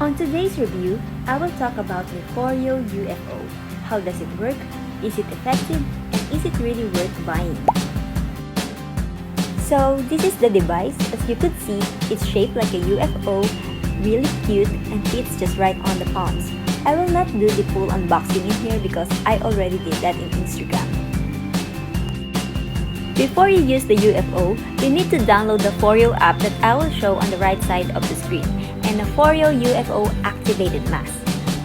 On today's review, I will talk about the Foreo UFO. How does it work? Is it effective? And is it really worth buying? So this is the device. As you could see, it's shaped like a UFO, really cute, and fits just right on the palms. I will not do the full unboxing in here because I already did that in Instagram. Before you use the UFO, you need to download the Foreo app that I will show on the right side of the screen, and a Foreo UFO activated mask.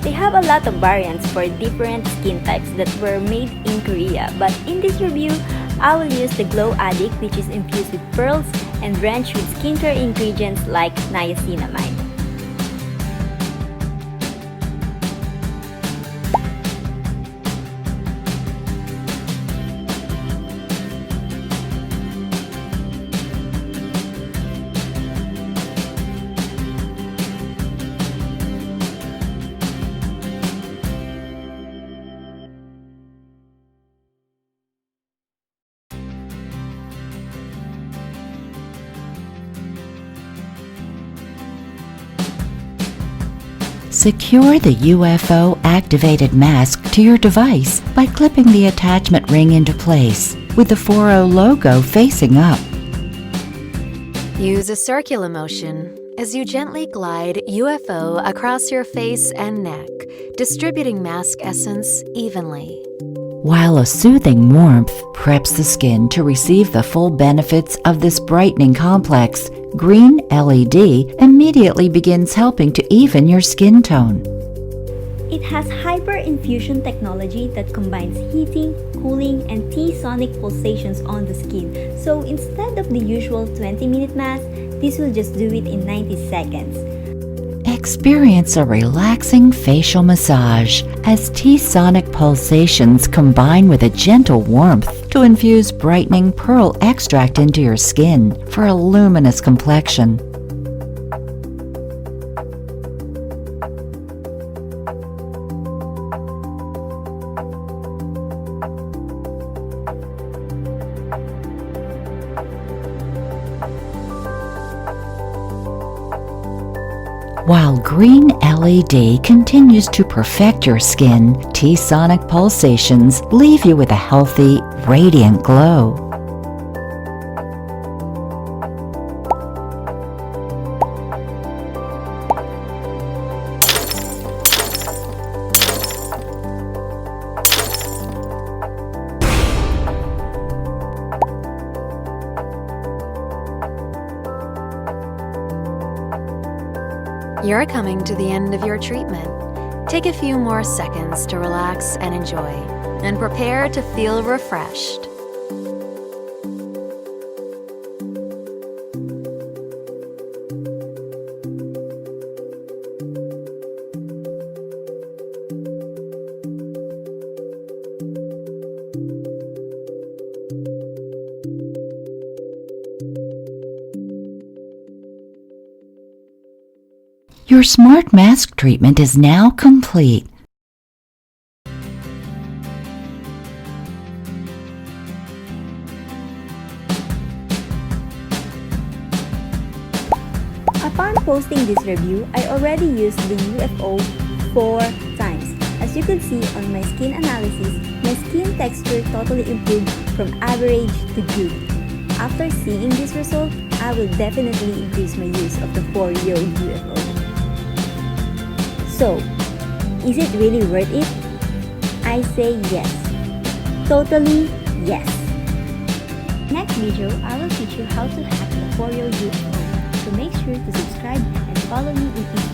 They have a lot of variants for different skin types that were made in Korea, but in this review, I will use the Glow Addict, which is infused with pearls and drenched with skincare ingredients like niacinamide. Secure the UFO activated mask to your device by clipping the attachment ring into place with the Foreo logo facing up. Use a circular motion as you gently glide UFO across your face and neck, distributing mask essence evenly. While a soothing warmth preps the skin to receive the full benefits of this brightening complex, green LED immediately begins helping to even your skin tone. It has hyper-infusion technology that combines heating, cooling, and T-sonic pulsations on the skin. So instead of the usual 20-minute mask, this will just do it in 90 seconds. Experience a relaxing facial massage as T-sonic pulsations combine with a gentle warmth to infuse brightening pearl extract into your skin for a luminous complexion. While green LED continues to perfect your skin, T-sonic pulsations leave you with a healthy, radiant glow. You're coming to the end of your treatment. Take a few more seconds to relax and enjoy, and prepare to feel refreshed. Your smart mask treatment is now complete. Upon posting this review, I already used the UFO 4 times. As you could see on my skin analysis, my skin texture totally improved from average to good. After seeing this result, I will definitely increase my use of the Foreo UFO. So, is it really worth it? I say yes. Totally yes. Next video, I will teach you how to hack the Foreo UFO. So make sure to subscribe and follow me in Instagram.